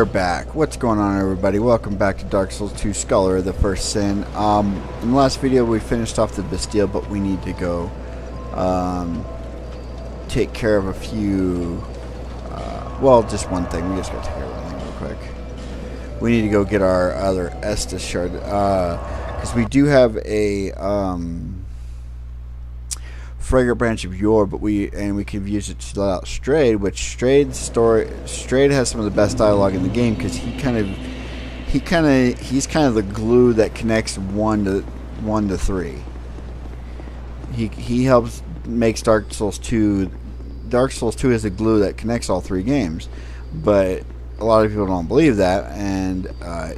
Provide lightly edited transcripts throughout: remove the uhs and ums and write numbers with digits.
we're back. What's going on, everybody? Welcome back to Dark Souls 2 Scholar of the First Sin. In the last video we finished off the Bastille, but we need to go take care of a few, well, just one thing. We just got to take care of one thing real quick. We need to go get our other Estus shard, because we do have a fragrant branch of yore, but we could use it to let out Strayed, which Strayed has some of the best dialogue in the game, because he's kind of the glue that connects 1 to 3. He helps makes Dark Souls 2. Dark Souls 2 is the glue that connects all 3 games, but a lot of people don't believe that, and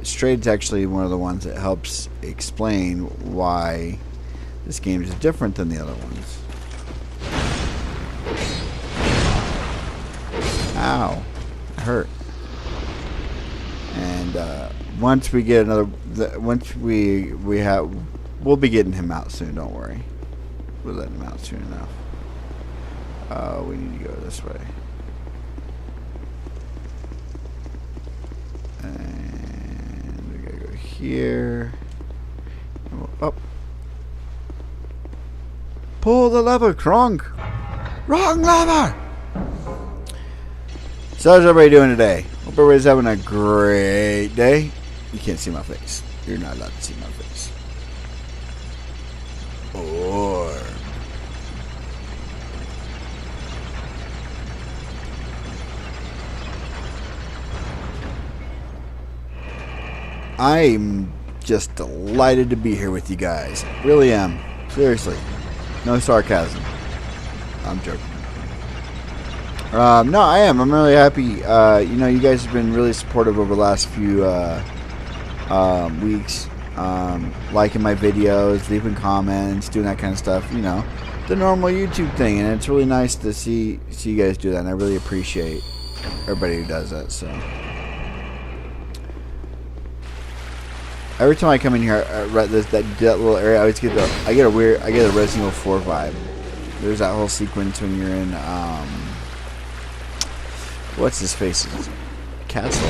Strayed's actually one of the ones that helps explain why this game is different than the other ones. Ow, it hurt. And once we get another, we'll be getting him out soon. Don't worry, we'll let him out soon enough. We need to go this way, and we gotta go here. Up. Pull the lever, Krong. Wrong lever. So how's everybody doing today? Hope everybody's having a great day. You can't see my face. You're not allowed to see my face. Or I'm just delighted to be here with you guys. Really am. Seriously. No sarcasm. I'm joking. No, I am. I'm really happy. You know, you guys have been really supportive over the last few weeks. Liking my videos, leaving comments, doing that kind of stuff. You know, the normal YouTube thing, and it's really nice to see you guys do that. And I really appreciate everybody who does that. So every time I come in here, that little area, I always get I get a Resident Evil 4 vibe. There's that whole sequence when you're in what's his face's castle?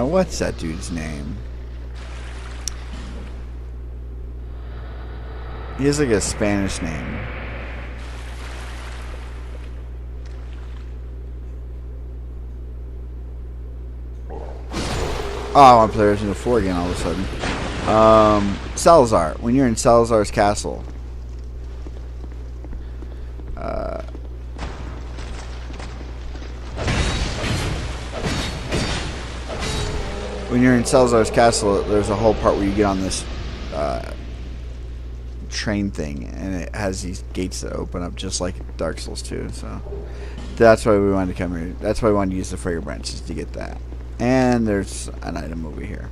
What's that dude's name? He has like a Spanish name. Oh, I want to play Resident Evil 4 again all of a sudden. Salazar. When you're in Salazar's castle. When you're in Salazar's castle, there's a whole part where you get on this train thing, and it has these gates that open up just like Dark Souls 2. So that's why we wanted to come here. That's why we wanted to use the fragrant branches to get that. And there's an item over here.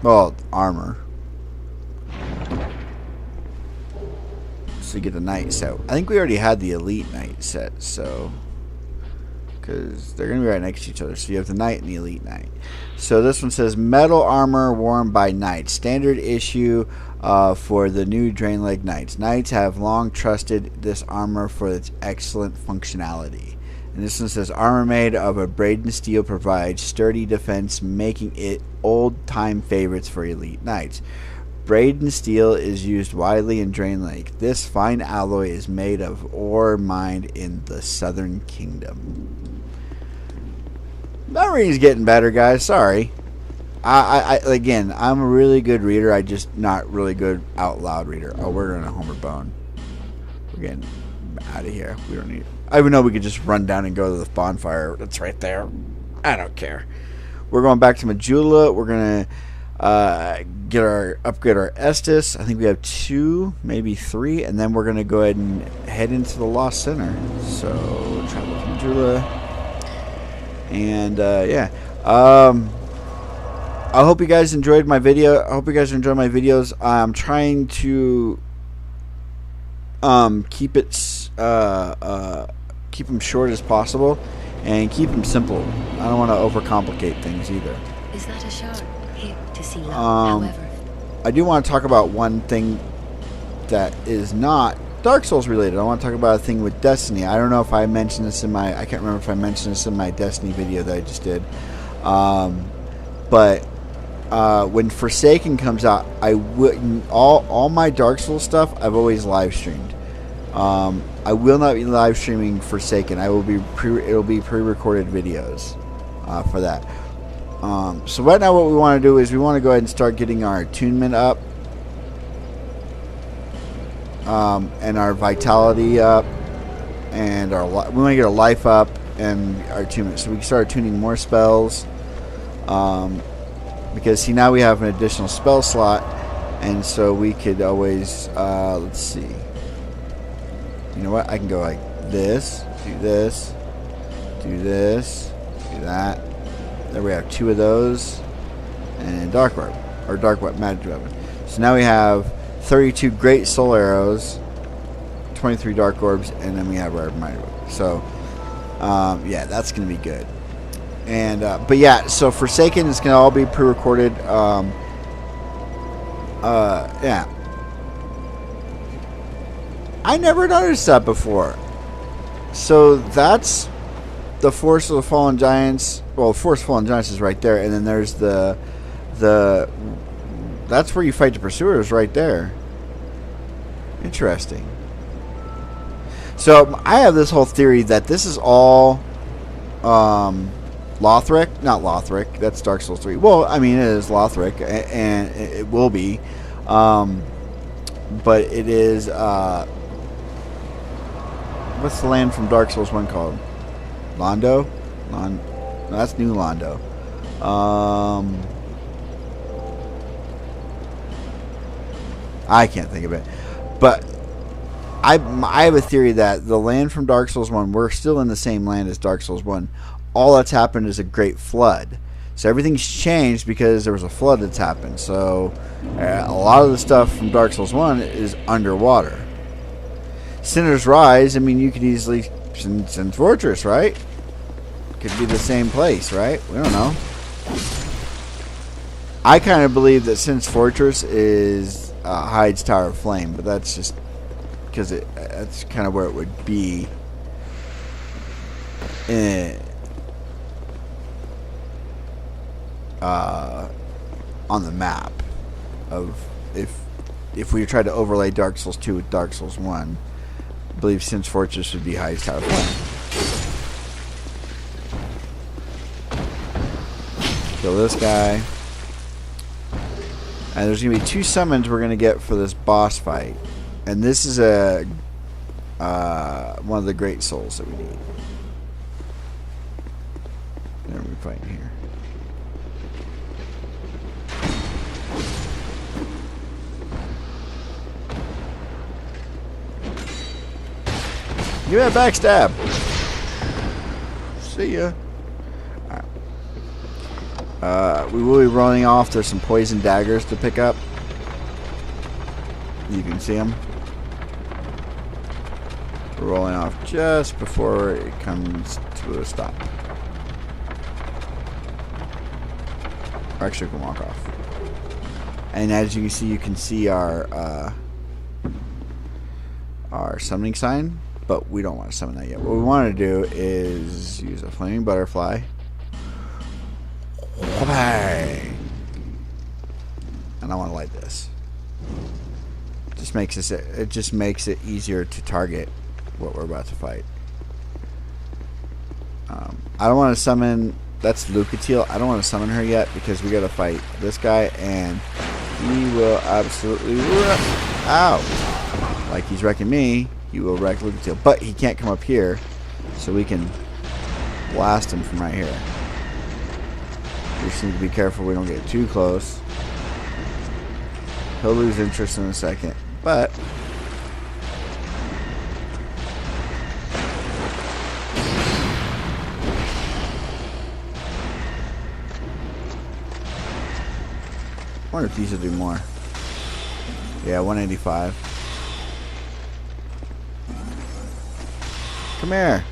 Well, armor. So you get the knight set. I think we already had the elite knight set, so because they're going to be right next to each other. So you have the knight and the elite knight. So this one says metal armor worn by knights. Standard issue for the new Drainleg Knights. Knights have long trusted this armor for its excellent functionality. And this one says, armor made of a braided steel provides sturdy defense, making it old-time favorites for elite knights. Braided steel is used widely in Drain Lake. This fine alloy is made of ore mined in the Southern Kingdom. My reading's getting better, guys. Sorry. Again, I'm a really good reader. I just not really good out loud reader. Oh, we're gonna Homer Bone. We're getting out of here. We don't need. I even know we could just run down and go to the bonfire. That's right there. I don't care. We're going back to Majula. We're gonna upgrade our Estus. I think we have 2, maybe 3, and then we're gonna go ahead and head into the Lost Center. So travel to Majula, and yeah. I hope you guys enjoyed my video. I hope you guys enjoy my videos. I'm trying to keep them short as possible and keep them simple. I don't want to overcomplicate things either. Is that a shark? Here to see love, however. I do want to talk about one thing that is not Dark Souls related. I want to talk about a thing with Destiny. I don't know if I mentioned this in my... I can't remember if I mentioned this in my Destiny video that I just did. But when Forsaken comes out, I would all my Dark Souls stuff I've always live streamed. I will not be live streaming Forsaken. It'll be pre-recorded videos for that. So right now what we want to do is we want to go ahead and start getting our attunement up, and our vitality up, and we want to get our life up and our attunement, so we can start tuning more spells. Because see, now we have an additional spell slot, and so we could always let's see. You know what? I can go like this, do this, do this, do that. There we have 2 of those, and Dark Orb, or Dark Magic Weapon. So now we have 32 Great Soul Arrows, 23 Dark Orbs, and then we have our Magic Weapon. So, yeah, that's going to be good. And but yeah, so Forsaken is going to all be pre-recorded. Yeah. I never noticed that before. So that's the Force of the Fallen Giants. Well, Force of the Fallen Giants is right there, and then there's the that's where you fight the Pursuers, right there. Interesting. So I have this whole theory that this is all Lothric, not Lothric. That's Dark Souls 3. Well, I mean, it is Lothric, and it will be, but it is. What's the land from Dark Souls 1 called? Londo? No, that's New Londo. I can't think of it. But I have a theory that the land from Dark Souls 1, we're still in the same land as Dark Souls 1. All that's happened is a great flood. So everything's changed because there was a flood that's happened. So a lot of the stuff from Dark Souls 1 is underwater. Sinner's Rise, I mean, you could easily... Sin's Fortress, right? Could be the same place, right? We don't know. I kind of believe that Sin's Fortress is Hyde's Tower of Flame, but that's just because that's kind of where it would be on the map of if we tried to overlay Dark Souls 2 with Dark Souls 1. I believe Sin's Fortress would be Hyde's Tower of Flame. Kill this guy. And there's going to be 2 summons we're going to get for this boss fight. And this is one of the Great Souls that we need. What are we fighting here? Give me that backstab. See ya. Alright. We will be running off. There's some poison daggers to pick up. You can see them. We're rolling off just before it comes to a stop. Or actually, we can walk off. And as you can see our summoning sign. But we don't want to summon that yet. What we want to do is use a flaming butterfly. Bang! And I want to light this. It just makes it easier to target what we're about to fight. I don't want to summon. That's Lucatiel. I don't want to summon her yet because we got to fight this guy, and he will absolutely ow! Like he's wrecking me. He will wreck Lucatiel, but he can't come up here, so we can blast him from right here. We just need to be careful we don't get too close. He'll lose interest in a second, but I wonder if these will do more. Yeah, 185. Come here.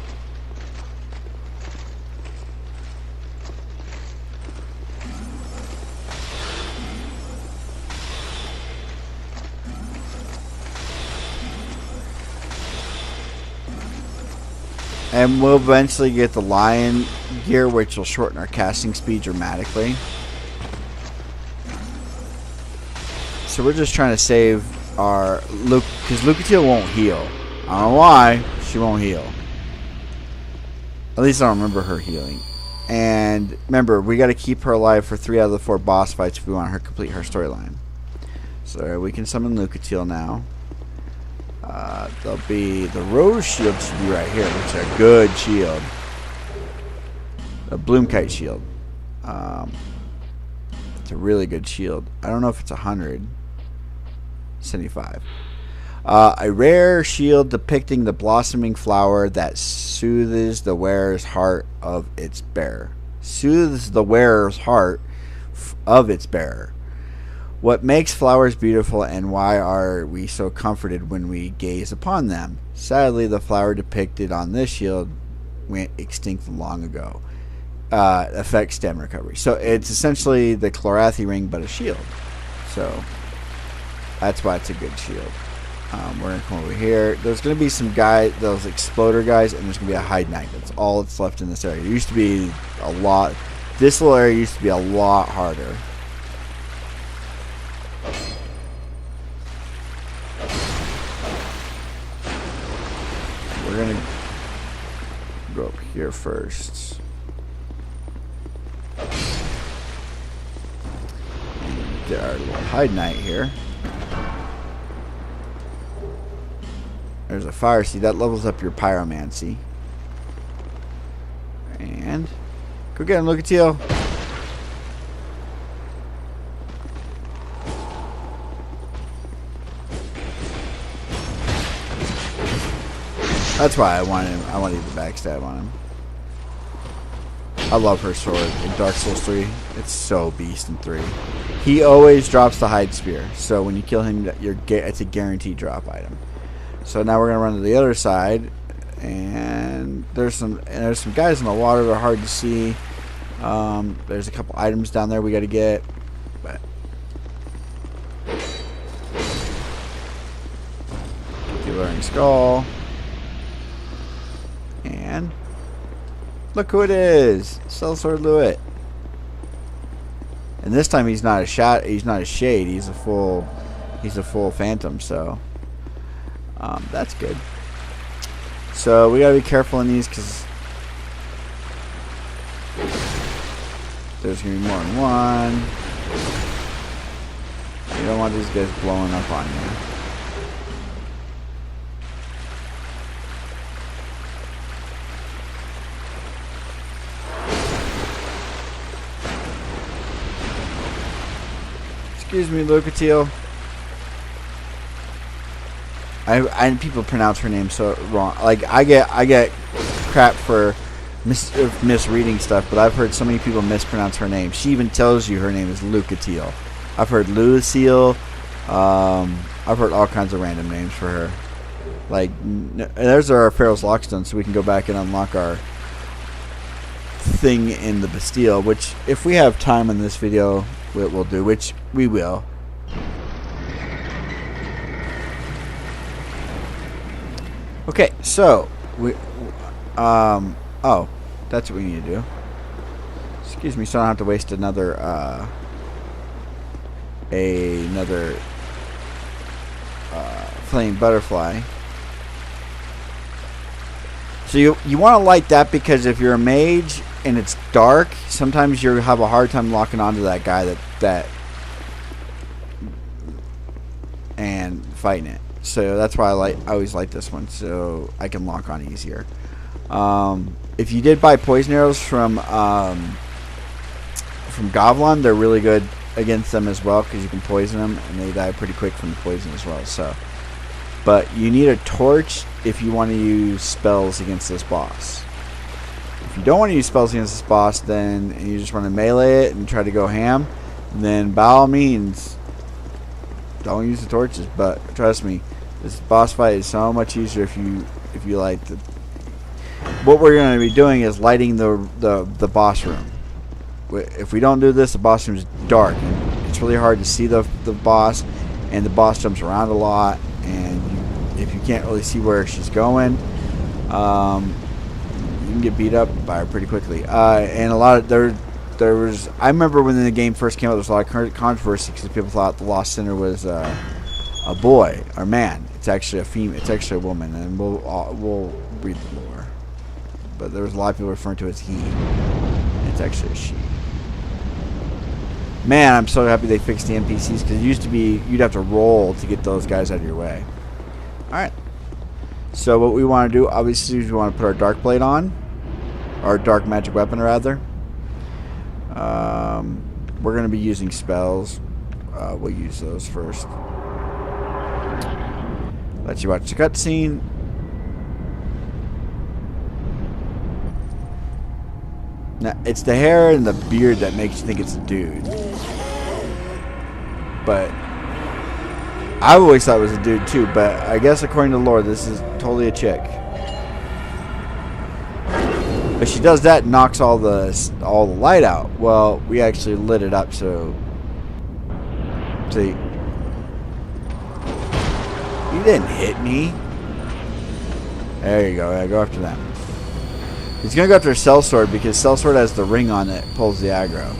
And we'll eventually get the lion gear, which will shorten our casting speed dramatically. So we're just trying to save our Luke, because Lucatiel won't heal. I don't know why she won't heal. At least I don't remember her healing. And remember, we got to keep her alive for 3 out of the 4 boss fights if we want her to complete her storyline. So we can summon Lucatiel now. There'll be the rose shield should be right here, which is a good shield. A Bloomkite shield. It's a really good shield. I don't know if it's 100. 75. A rare shield depicting the blossoming flower that soothes the wearer's heart of its bearer. Soothes the wearer's heart of its bearer. What makes flowers beautiful, and why are we so comforted when we gaze upon them? Sadly, the flower depicted on this shield went extinct long ago. Affects stem recovery. So it's essentially the Clorathi ring, but a shield. So that's why it's a good shield. We're going to come over here. There's going to be some guys, those exploder guys, and there's going to be a hide knight. That's all that's left in this area. It used to be a lot. This little area used to be a lot harder. We're going to go up here first. And get our little hide knight here. There's a fire seed. That levels up your pyromancy. And go get him, Lucatiel. That's why I wanted him. I wanted to backstab on him. I love her sword in Dark Souls 3. It's so beast in 3. He always drops the hide spear. So when you kill him, it's a guaranteed drop item. So now we're gonna run to the other side, and there's some guys in the water that are hard to see. There's a couple items down there we got to get, but the Alluring Skull, and look who it is, Sellsword Lewitt. And this time he's not a shot. He's not a shade. He's a full phantom. So. That's good. So we gotta be careful in these because there's gonna be more than one. You don't want these guys blowing up on you. Excuse me, Lucatiel. I people pronounce her name so wrong. Like I get crap for misreading stuff, but I've heard so many people mispronounce her name. She even tells you her name is Lucatiel. I've heard Lucille. I've heard all kinds of random names for her. Like there's our Pharaoh's Lockstone, so we can go back and unlock our thing in the Bastille. Which, if we have time in this video, we'll do. Which we will. Okay, so we oh, that's what we need to do. Excuse me, so I don't have to waste another flame butterfly. So you want to light that because if you're a mage and it's dark, sometimes you have a hard time locking onto that guy that and fighting it. So that's why I always like this one, so I can lock on easier. If you did buy poison arrows from Govlon, they're really good against them as well because you can poison them and they die pretty quick from the poison as well. So, but you need a torch if you want to use spells against this boss. If you don't want to use spells against this boss, then and you just want to melee it and try to go ham, then by all means, don't use the torches. But trust me, this boss fight is so much easier if you like the. What we're going to be doing is lighting the boss room. If we don't do this, the boss room is dark. And it's really hard to see the boss, and the boss jumps around a lot. And if you can't really see where she's going, you can get beat up by her pretty quickly. And a lot of there was. I remember when the game first came out, there was a lot of controversy because people thought the Lost Sinner was a boy or man. It's actually a female. It's actually a woman, and we'll read the lore. But there was a lot of people referring to it as he. And it's actually a she. Man, I'm so happy they fixed the NPCs because it used to be you'd have to roll to get those guys out of your way. All right. So what we want to do, obviously, is we want to put our dark blade on, our dark magic weapon, rather. We're going to be using spells. We'll use those first. Let you watch the cutscene. Now, it's the hair and the beard that makes you think it's a dude. But I always thought it was a dude too, but I guess according to lore, this is totally a chick. But she does that and knocks all the light out. Well, we actually lit it up, so see. You didn't hit me. There you go. Yeah, go after them. He's gonna go after Sellsword because Sellsword has the ring on it, pulls the aggro.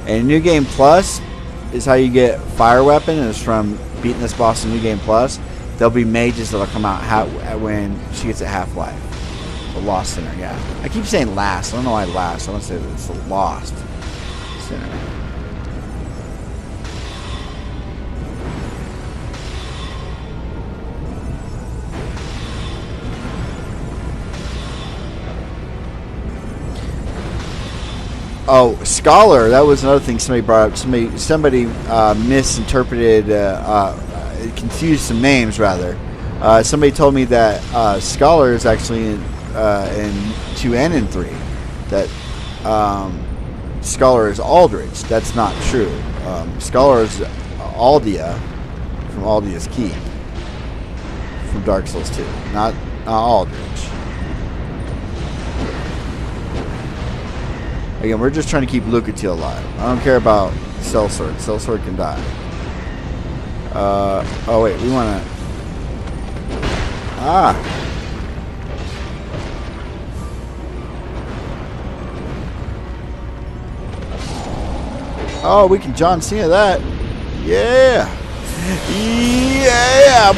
And New Game Plus is how you get Fire Weapon, and it's from beating this boss in New Game Plus. There'll be mages that'll come out when she gets at half-life. The Lost Sinner, yeah. I keep saying last. I don't know why last. I want to say that it's the Lost Sinner. Oh, Scholar. That was another thing somebody brought up. Somebody misinterpreted, confused some names, rather. Somebody told me that Scholar is actually in 2 and in 3. That Scholar is Aldrich. That's not true. Scholar is Aldia from Aldia's Keep from Dark Souls 2. Not Aldrich. Again, we're just trying to keep Lucatiel alive. I don't care about Sellsword. Sellsword can die. Oh wait, we want to... Ah! Oh, we can John Cena that. Yeah! Yeah!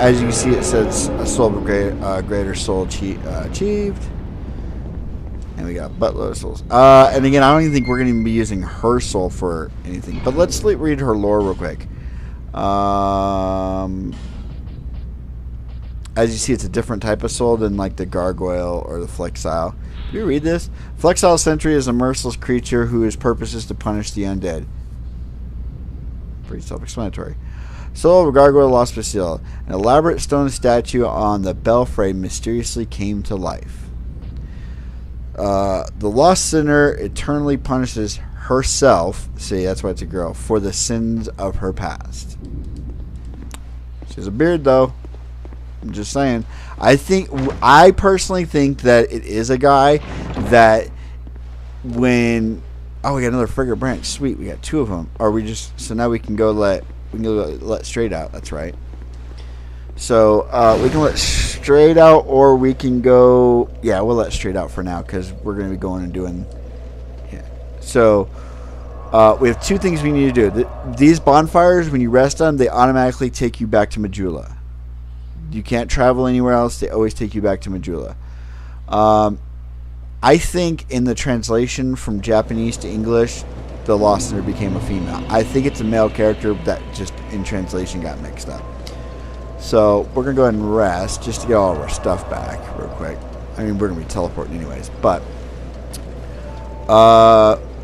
As you can see, it says a soul greater soul achieved. And we got buttload of souls. And again, I don't even think we're going to be using her soul for anything. But let's read her lore real quick. As you see, it's a different type of soul than like the gargoyle or the flexile. Can you read this? Flexile Sentry is a merciless creature whose purpose is to punish the undead. Pretty self-explanatory. Soul of a Gargoyle Lost Bastille. An elaborate stone statue on the belfry mysteriously came to life. The Lost Sinner eternally punishes herself, see, that's why it's a girl, for the sins of her past. She has a beard, though. I'm just saying. I personally think that it is a guy that when... Oh, we got another frigate branch. Sweet, we got 2 of them. Or we just... So now we can go let straight out. That's right. So we can let straight out, or we can go. Yeah, we'll let straight out for now because we're going to be going and doing. Yeah. So we have 2 things we need to do. These bonfires, when you rest on, they automatically take you back to Majula. You can't travel anywhere else. They always take you back to Majula. I think in the translation from Japanese to English, the Lost Sinner became a female. I think it's a male character that just in translation got mixed up. So we're going to go ahead and rest just to get all of our stuff back real quick. I mean, we're going to be teleporting anyways. But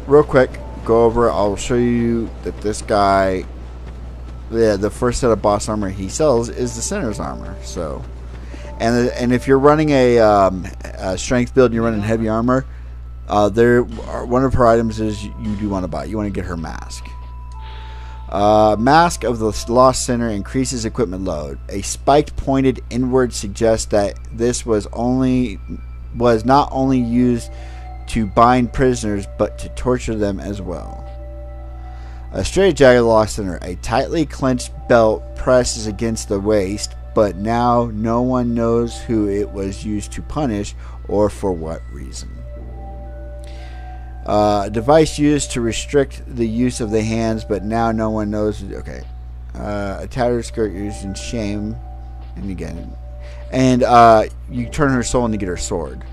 real quick, go over. I'll show you that this guy, the first set of boss armor he sells is the Sinner's armor. So, and if you're running a strength build and you're running heavy armor, one of her items is you do want to buy. You want to get her mask. Mask of the Lost Sinner increases equipment load. A spiked pointed inward suggests that this was not only used to bind prisoners but to torture them as well. A straitjacket locks in her. A tightly clenched belt presses against the waist, but now no one knows who it was used to punish or for what reason. A device used to restrict the use of the hands, but now no one knows. Okay. A tattered skirt used in shame. And again. And you turn her soul and you get her sword.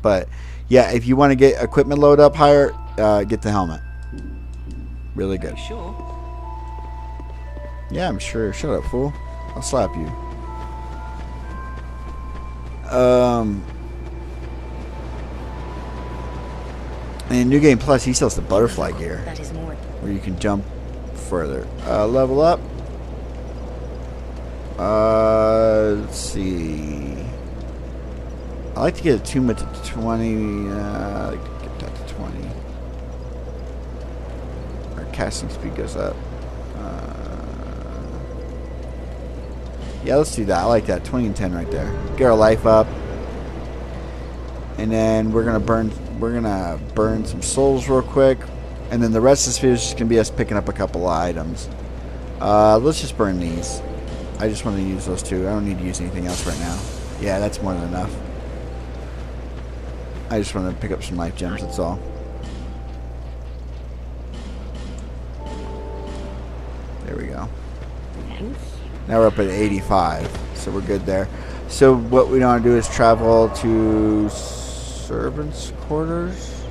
But, yeah, if you want to get equipment load up higher, get the helmet. Really good. Sure. Yeah, I'm sure. Shut up, fool. I'll slap you. And New Game Plus, he sells the butterfly gear. That is more. Where you can jump further. Level up. Let's see. I like to get attunement to 20. I like to get that to 20. Our casting speed goes up. Yeah, let's do that. I like that. 20 and 10 right there. Get our life up. And then we're gonna burn some souls real quick. And then the rest of this video is just gonna be us picking up a couple of items. Let's just burn these. I just want to use those two. I don't need to use anything else right now. Yeah, that's more than enough. I just want to pick up some life gems, that's all. There we go. Now we're up at 85, so we're good there. So what we want to do is travel to servants' quarters.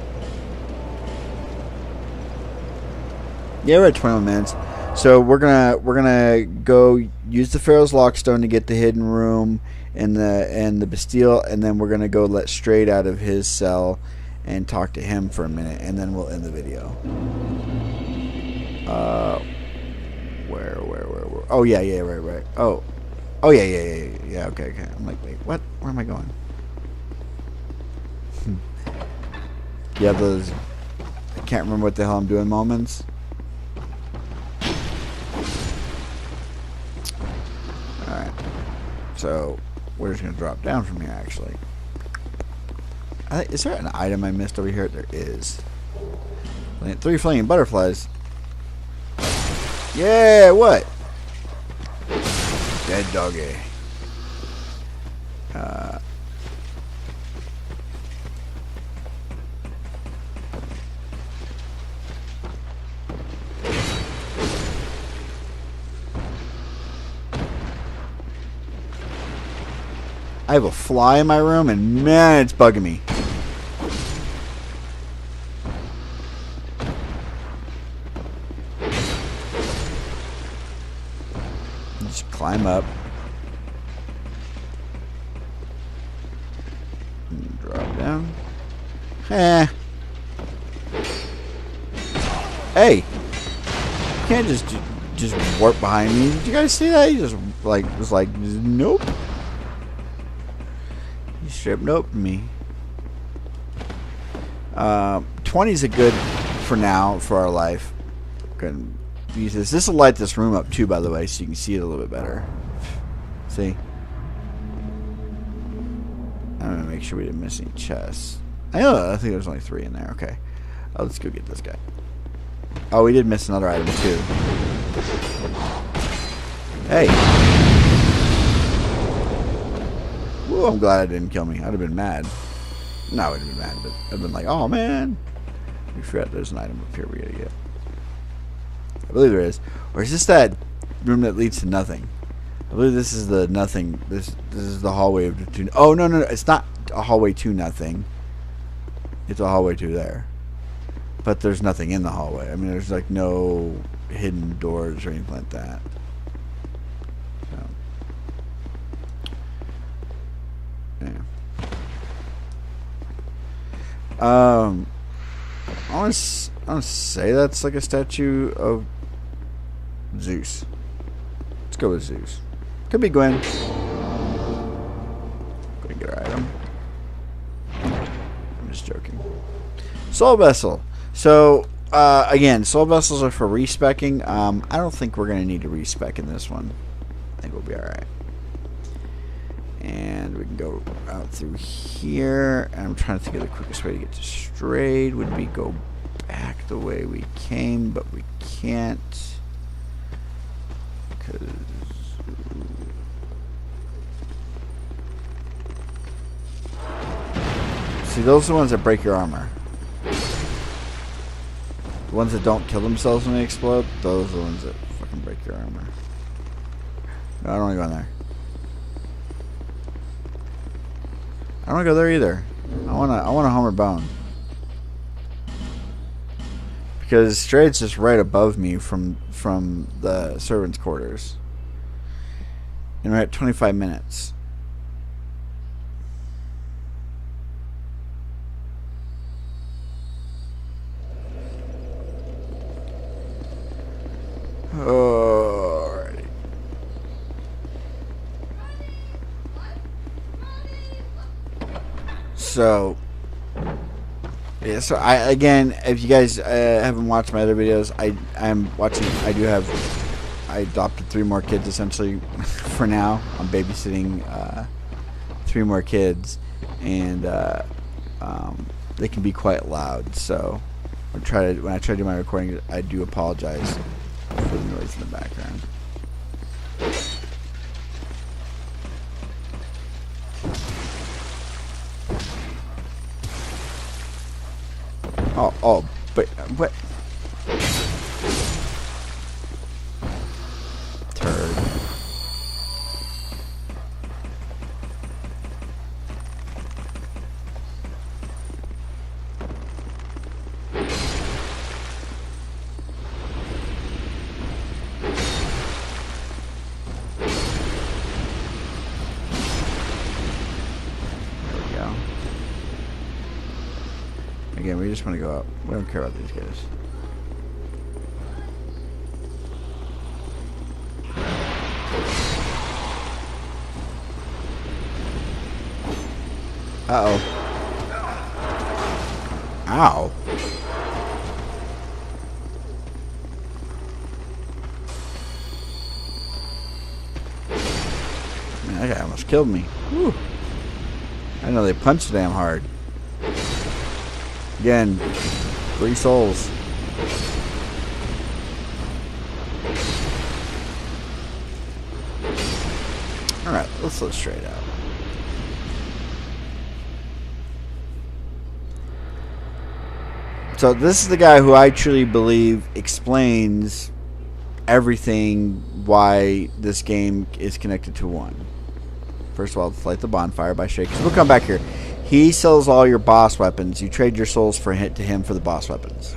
Yeah, we're at 21 minutes. So we're gonna go use the Pharaoh's Lockstone to get the hidden room and the Bastille, and then we're gonna go let Straight out of his cell and talk to him for a minute, and then we'll end the video. Where? Oh yeah, right. Oh yeah. Okay. I'm like, wait, what? Where am I going? Yeah, those. I can't remember what the hell I'm doing moments. Alright. So, we're just going to drop down from here, actually. Is there an item I missed over here? There is. 3 flaming butterflies. Yeah, what? Dead doggy. I have a fly in my room, and man, it's bugging me. Just climb up. And drop down. Hey! You can't just warp behind me. Did you guys see that? He just was like, nope. Strip nope me. 20 is a good for now for our life. Can use this. This will light this room up too, by the way, so you can see it a little bit better. See? I'm gonna make sure we didn't miss any chests. I think there's only 3 in there. Okay. Let's go get this guy. Oh, we did miss another item too. Hey. Ooh, I'm glad it didn't kill me. I'd have been mad. No, I would have been mad, but I'd been like, oh man. We forgot there's an item up here we gotta get. I believe there is. Or is this that room that leads to nothing? I believe this is the nothing. This is the hallway to. Oh no, it's not a hallway to nothing. It's a hallway to there. But there's nothing in the hallway. I mean, there's like no hidden doors or anything like that. I want to say that's like a statue of Zeus. Let's go with Zeus. Could be Gwen. Go and get our item. I'm just joking. Soul Vessel. So, again, Soul Vessels are for respecking. I don't think we're going to need to respec in this one. I think we'll be alright. And we can go out through here. And I'm trying to think of the quickest way to get to Strayed would be go back the way we came, but we can't. Because... See, those are the ones that break your armor. The ones that don't kill themselves when they explode, those are the ones that fucking break your armor. No, I don't want to go in there. I don't want to go there either. I want a Homer Bone. Because Straight's just right above me from the servants' quarters. And we're at 25 minutes. Alrighty. So, yeah. So again, if you guys haven't watched my other videos, I adopted 3 more kids essentially. For now, I'm babysitting 3 more kids, and they can be quite loud. So when I try to do my recording, I do apologize for the noise in the background. Oh, but what? Turd. Again, we just want to go up. We don't care about these guys. Uh-oh. Ow. Man, that guy almost killed me. Whew. I know they punched damn hard. Again, 3 souls. Alright, let's look straight out. So this is the guy who I truly believe explains everything why this game is connected to 1. First of all, let's light the bonfire by Shay, because we'll come back here. He sells all your boss weapons. You trade your souls to him for the boss weapons.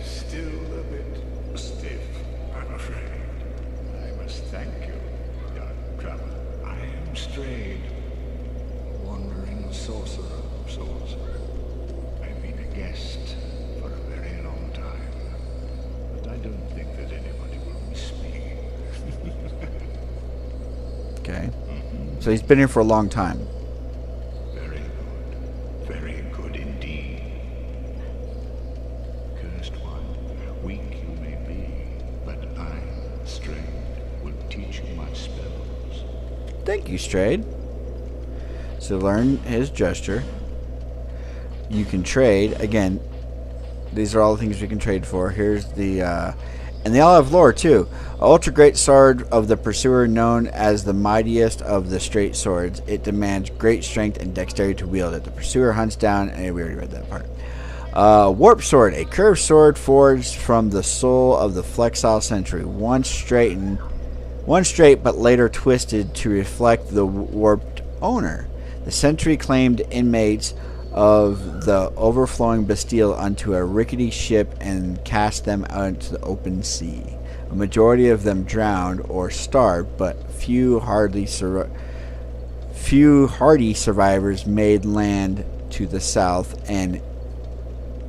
Still a bit stiff, I'm afraid. I must thank you, young traveler. I am Strayed, a wandering sorcerer of sorts. I've been a guest for a very long time, but I don't think that anybody will miss me. Okay. So he's been here for a long time. Very good indeed. Cursed one, weak you may be, but I, Strayed, will teach you my spells. Thank you, Strayed. So learn his gesture. You can trade. Again, these are all the things we can trade for. Here's the... and they all have lore, too. Ultra Great Sword of the Pursuer, known as the mightiest of the straight swords. It demands great strength and dexterity to wield it. The Pursuer hunts down... And we already read that part. Warp Sword. A curved sword forged from the soul of the Flexile Sentry. One straight but later twisted to reflect the warped owner. The Sentry claimed inmates of the overflowing Bastille onto a rickety ship and cast them out into the open sea. A majority of them drowned or starved, but few hardy survivors made land to the south and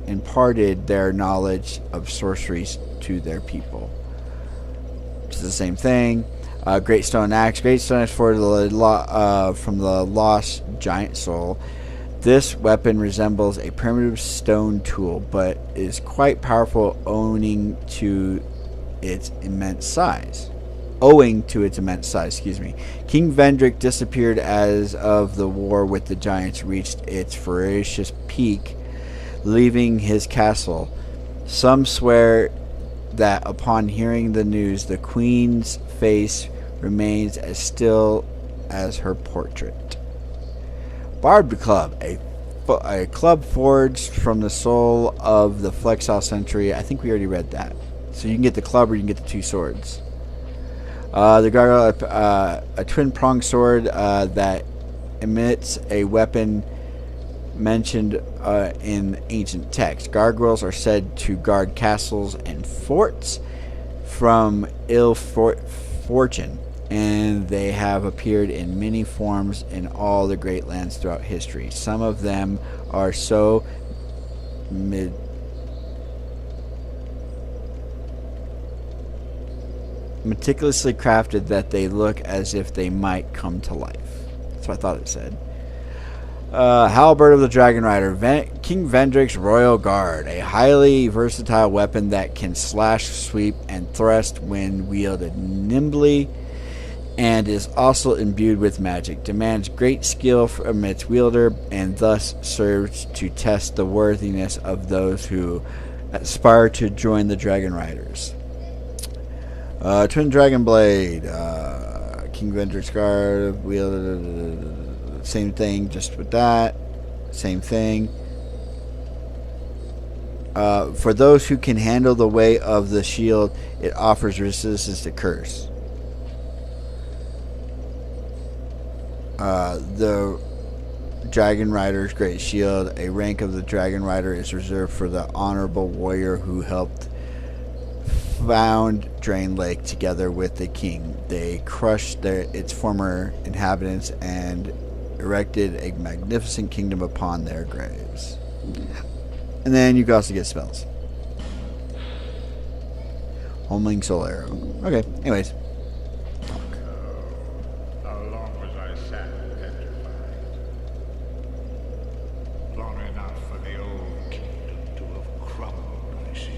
imparted their knowledge of sorceries to their people. It's the same thing. Great Stone Axe. Great Stone Axe from the Lost Giant Soul. This weapon resembles a primitive stone tool, but is quite powerful owing to its immense size. King Vendrick disappeared as of the war with the giants reached its ferocious peak. leaving his castle. Some swear that upon hearing the news, the queen's face remains as still as her portrait. Bard Club, a club forged from the soul of the Flexile Century. I think we already read that. So you can get the club or you can get the two swords. The gargoyle, a twin-pronged sword that emits a weapon mentioned in ancient text. Gargoyles are said to guard castles and forts from ill fortune, and they have appeared in many forms in all the great lands throughout history. Some of them are so meticulously crafted that they look as if they might come to life. That's what I thought it said. Halberd of the Dragon Rider, King Vendrick's Royal Guard, a highly versatile weapon that can slash, sweep, and thrust when wielded nimbly, and is also imbued with magic. Demands great skill from its wielder, and thus serves to test the worthiness of those who aspire to join the Dragon Riders. Twin Dragon Blade, King Vendrick's Guard, wielded. Same thing, just with that. Same thing. For those who can handle the weight of the shield, it offers resistance to curse. The Dragon Rider's Great Shield, a rank of the Dragon Rider, is reserved for the honorable warrior who helped found Drain Lake together with the king. They crushed its former inhabitants and erected a magnificent kingdom upon their graves. And then you can also get spells. Homing Soul Arrow. Okay, anyways. How long was I sat petrified? Long enough for the old kingdom to have crumbled, I see.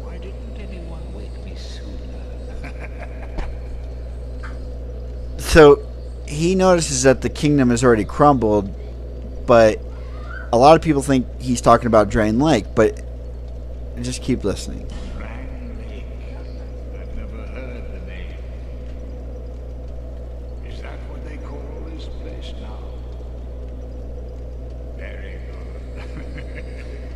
Why didn't anyone wake me sooner? So he notices that the kingdom has already crumbled, but a lot of people think he's talking about Drain Lake, but just keep listening. Drain Lake. I've never heard the name. Is that what they call this place now? Very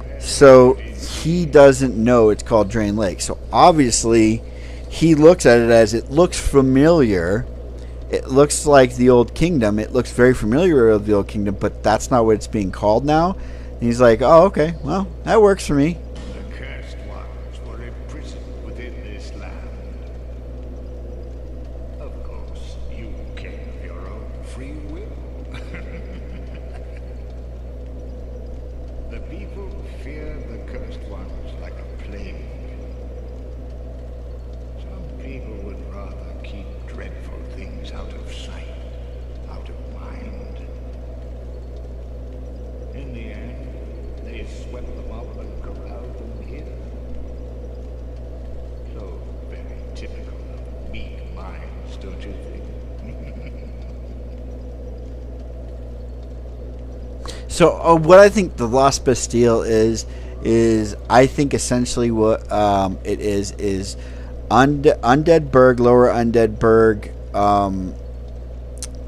good. So he doesn't know it's called Drain Lake. So obviously he looks at it as it looks familiar. It looks like the Old Kingdom. It looks very familiar with the Old Kingdom, but that's not what it's being called now. And he's like, oh, okay, well, that works for me. The cursed ones were imprisoned within this land. Of course, you came of your own free will. The people fear the cursed ones like a plague. Some people would rather keep dreadful things out of sight, out of mind. In the end, they swept them up and corralled them here. So very typical of meek minds, don't you think? So what I think the Lost Bastille is I think essentially what it is Undead Burg, Lower Undead Burg,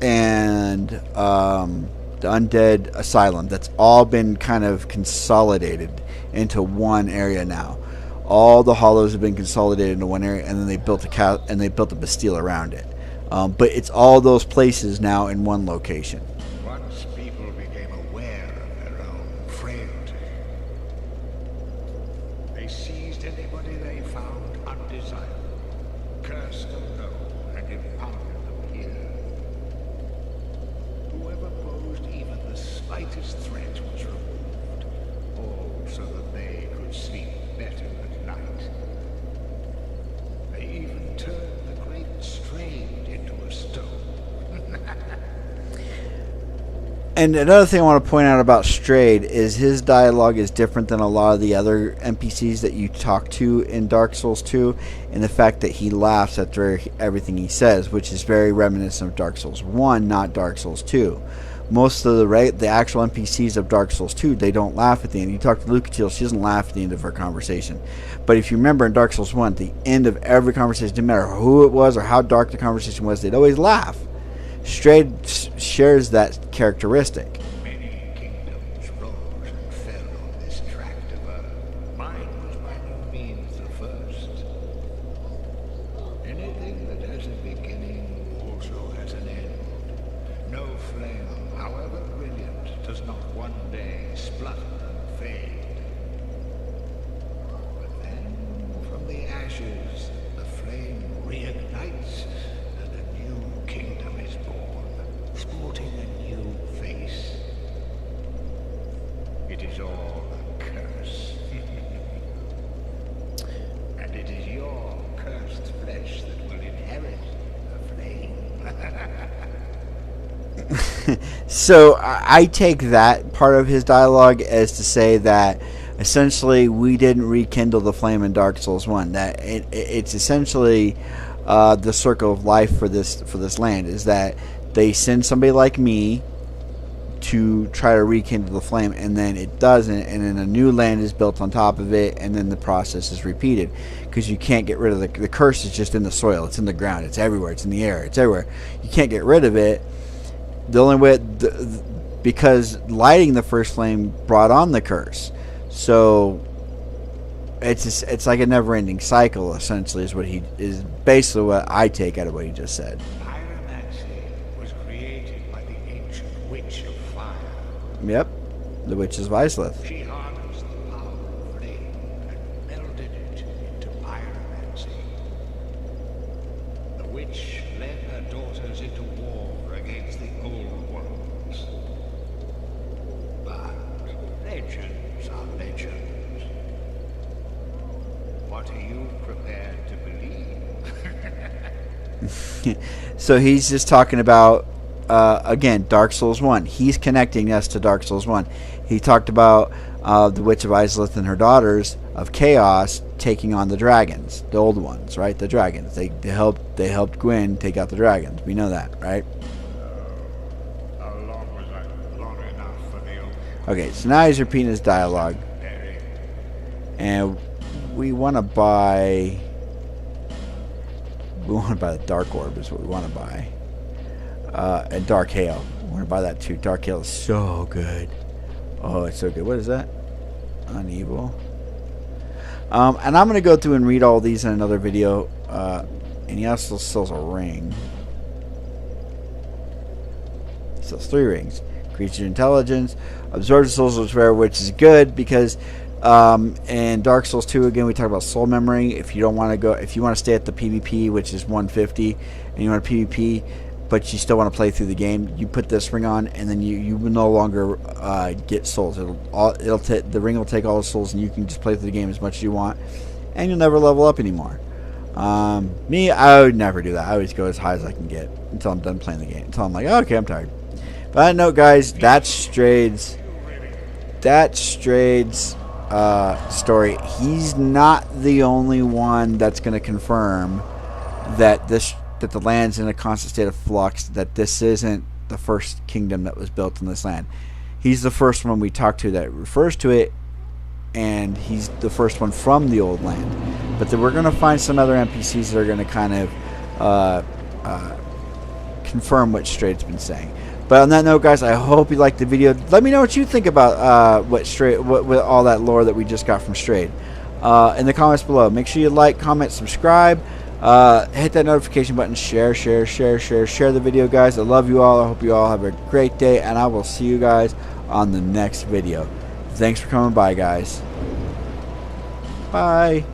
and the Undead Asylum. That's all been kind of consolidated into one area now. All the hollows have been consolidated into one area, and then they built a Bastille around it. But it's all those places now in one location. Once people became aware of their own frailty, they seized anybody they found undesirable, cursed them no, and impounded them here. Whoever posed even the slightest threat was removed, all so that they could sleep better at night. They even turned the great Strayed into a stone. And another thing I want to point out about Strayed is his dialogue is different than a lot of the other NPCs that you talk to in Dark Souls 2, and the fact that he laughs after everything he says, which is very reminiscent of Dark Souls 1, not Dark Souls 2. most of the actual NPCs of Dark Souls 2, they don't laugh at the end. You talk to Lucatiel, she doesn't laugh at the end of her conversation. But if you remember in Dark Souls 1, at the end of every conversation, no matter who it was or how dark the conversation was, they'd always laugh. Strayed shares that characteristic. Many kingdoms rose and fell on this tract of earth. Mine was by no means the first. Anything that has a beginning also has an end. No flame, however brilliant, does not one day splutter and fade. But then, from the ashes, the flame reignites, and a new kingdom is born, sporting a new face. It is all a curse. And it is your cursed flesh that will inherit the flame. So I take that part of his dialogue as to say that essentially we didn't rekindle the flame in Dark Souls 1. That it's essentially the circle of life for this land is that they send somebody like me to try to rekindle the flame, and then it doesn't, and then a new land is built on top of it, and then the process is repeated because you can't get rid of the curse. Is just in the soil, it's in the ground, it's everywhere, it's in the air, it's everywhere. You can't get rid of it. The only way, because lighting the first flame brought on the curse, so it's like a never-ending cycle. Essentially, is basically what I take out of what he just said. Pyromancy was created by the ancient witch of fire. Yep, the Witch of Islith. She harnessed the power of flame and melded it into pyromancy. The witch led her daughters into war against the old ones. But legends are legends. What are you prepared to believe? So he's just talking about again Dark Souls 1. He's connecting us to Dark Souls 1. He talked about the Witch of Islith and her daughters of Chaos taking on the dragons, the old ones, right? The dragons. They helped Gwyn take out the dragons. We know that, right? How long was I? Long enough for the old Okay, so now he's repeating his dialogue, Barry? and we want to buy. We want to buy the Dark Orb is what we want to buy. And Dark Hail. We want to buy that too. Dark Hail is so good. Oh, it's so good. What is that? Unevil. And I'm going to go through and read all these in another video. And he also sells a ring. He sells 3 rings. Creature intelligence. Absorbs the souls of rare, which is good because in Dark Souls 2 again we talk about soul memory. If you don't want to go, if you want to stay at the PvP, which is 150, and you want to PvP, but you still want to play through the game, you put this ring on, and then you will no longer get souls. The ring will take all the souls, and you can just play through the game as much as you want, and you'll never level up anymore. Me, I would never do that. I always go as high as I can get until I'm done playing the game. Until I'm like, oh, okay, I'm tired. But I know, guys, that's Strayd's story. He's not the only one that's going to confirm that the land's in a constant state of flux, that this isn't the first kingdom that was built in this land. He's the first one we talked to that refers to it, and he's the first one from the old land. But then we're going to find some other NPCs that are going to kind of confirm what Strayd's been saying. But on that note, guys, I hope you liked the video. Let me know what you think about what all that lore that we just got from Strayed in the comments below. Make sure you like, comment, subscribe, hit that notification button, share the video, guys. I love you all. I hope you all have a great day, and I will see you guys on the next video. Thanks for coming by, guys. Bye.